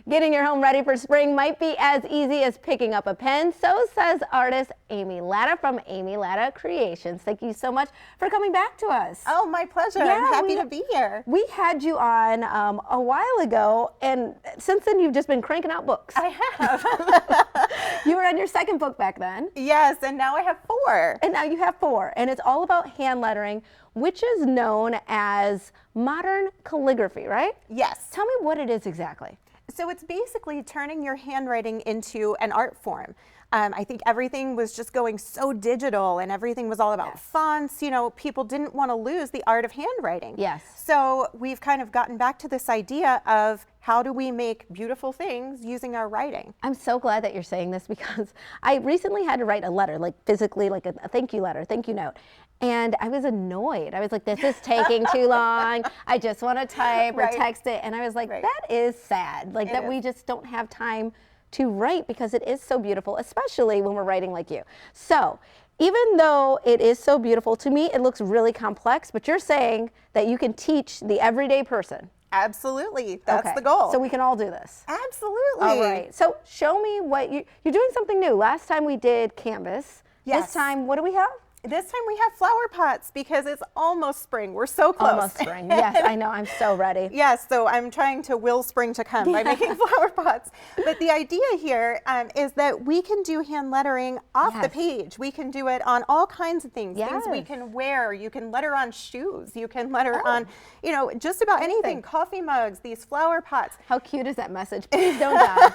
Getting your home ready for spring might be as easy as picking up a pen. So says artist Amy Latta from Amy Latta Creations. Thank you so much for coming back to us. Oh, my pleasure. Yeah, I'm happy to be here. We had you on a while ago, and since then you've just been cranking out books. I have. You were on your second book back then. Yes, and now I have 4. And now you have 4, and it's all about hand lettering, which is known as modern calligraphy, right? Yes. Tell me what it is exactly. So it's basically turning your handwriting into an art form. I think everything was just going so digital and everything was all about fonts. You know, people didn't want to lose the art of handwriting. Yes. So we've kind of gotten back to this idea of how do we make beautiful things using our writing. I'm so glad that you're saying this because I recently had to write a letter, like physically, like a thank you letter, thank you note. And I was annoyed. I was like, this is taking too long. I just want to type or text it. And I was like, that is sad. Like that we just don't have time to write because it is so beautiful, especially when we're writing like you. So even though it is so beautiful, to me, it looks really complex, but you're saying that you can teach the everyday person. Absolutely. That's the goal. So we can all do this. Absolutely. All right. So show me what you're doing something new. Last time we did canvas. Yes. This time, what do we have? This time we have flower pots because it's almost spring. We're so close. Almost spring. Yes, I know. I'm so ready. Yes, so I'm trying to will spring to come by making flower pots. But the idea here is that we can do hand lettering off the page. We can do it on all kinds of things. Things we can wear. You can letter on shoes. You can letter on, you know, just about anything. Coffee mugs, these flower pots. How cute is that message? Please don't die.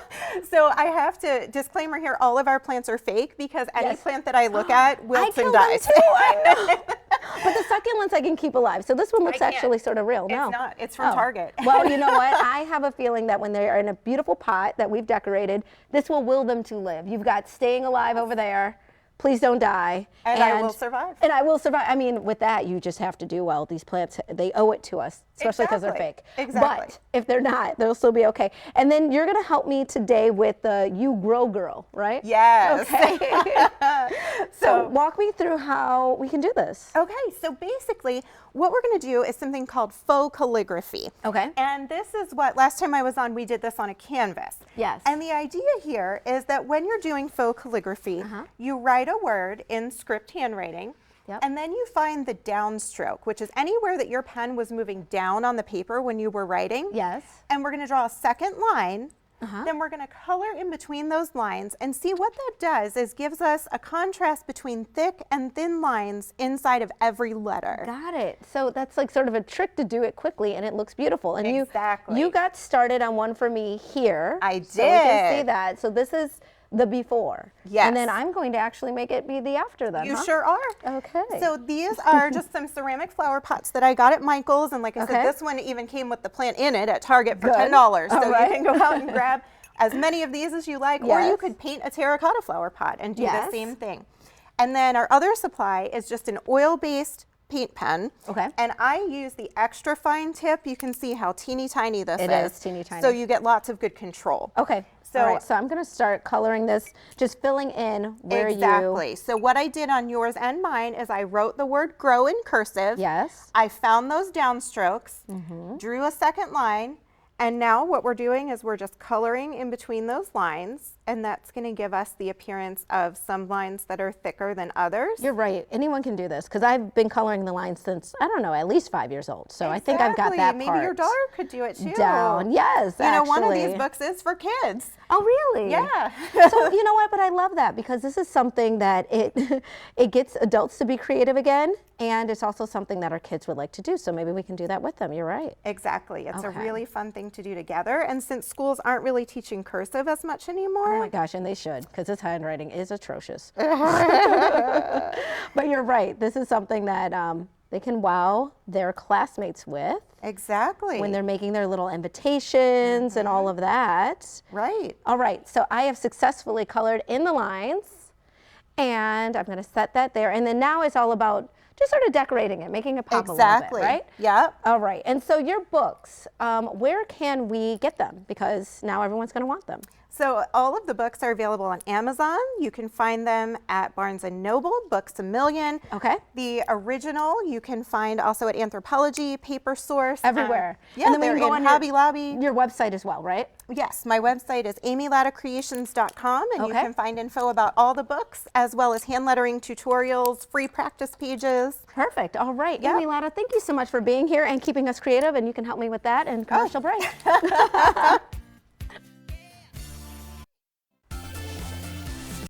So I have to disclaimer here, all of our plants are fake because any plant that I look at wilts and dies. Too, I know. But the succulents I can keep alive. So this one looks actually sort of real. No, it's not. It's from Target. Well, you know what? I have a feeling that when they are in a beautiful pot that we've decorated, this will will them to live. You've got staying alive over there. Please don't die. And I will survive. And I will survive. I mean, with that, you just have to do well. These plants, they owe it to us, especially because they're fake. Exactly. But if they're not, they'll still be okay. And then you're going to help me today with the You Grow Girl, right? Yes. Okay. So walk me through how we can do this. Okay, so basically what we're going to do is something called faux calligraphy. Okay. And this is what, last time I was on, we did this on a canvas. Yes. And the idea here is that when you're doing faux calligraphy, you write a word in script handwriting, and then you find the downstroke, which is anywhere that your pen was moving down on the paper when you were writing. Yes. And we're going to draw a second line. Then we're going to color in between those lines and see what that does is gives us a contrast between thick and thin lines inside of every letter. Got it. So that's like sort of a trick to do it quickly and it looks beautiful. And exactly. you got started on one for me here. I did. So we can see that. So this is the before. Yes. And then I'm going to actually make it be the after then. You sure are. Okay. So these are just some ceramic flower pots that I got at Michael's. And like I said, this one even came with the plant in it at Target for $10. So you can go out and grab as many of these as you like, or you could paint a terracotta flower pot and do the same thing. And then our other supply is just an oil-based paint pen. Okay. And I use the extra fine tip. You can see how teeny tiny this is. It is teeny tiny. So you get lots of good control. Okay. So, all right, so I'm going to start coloring this, just filling in where Exactly. So what I did on yours and mine is I wrote the word grow in cursive. Yes. I found those downstrokes, drew a second line, and now what we're doing is we're just coloring in between those lines, and that's going to give us the appearance of some lines that are thicker than others. You're right. Anyone can do this because I've been coloring the lines since, I don't know, at least 5 years old. So I think I've got that Maybe part your daughter could do it too. down. Yes, you know, one of these books is for kids. Oh, really? Yeah. So you know what? But I love that because this is something that it gets adults to be creative again, and it's also something that our kids would like to do. So maybe we can do that with them. You're right. Exactly. It's a really fun thing to do together. And since schools aren't really teaching cursive as much anymore. Oh my gosh, and they should, because this handwriting is atrocious. But you're right. This is something that they can wow their classmates with. Exactly. When they're making their little invitations and all of that. Right. All right, so I have successfully colored in the lines, and I'm going to set that there. And then now it's all about just sort of decorating it, making it pop a little bit, right? Yep. All right, and so your books, where can we get them? Because now everyone's going to want them. So all of the books are available on Amazon. You can find them at Barnes & Noble, Books A Million. Okay. The original you can find also at Anthropology, Paper Source. Everywhere. Yeah, and then they're we can go in on Hobby Lobby. Your website as well, right? Yes, my website is amylattacreations.com, and you can find info about all the books, as well as hand lettering tutorials, free practice pages. Perfect. All right. Amy Latta, thank you so much for being here and keeping us creative, and you can help me with that and commercial break.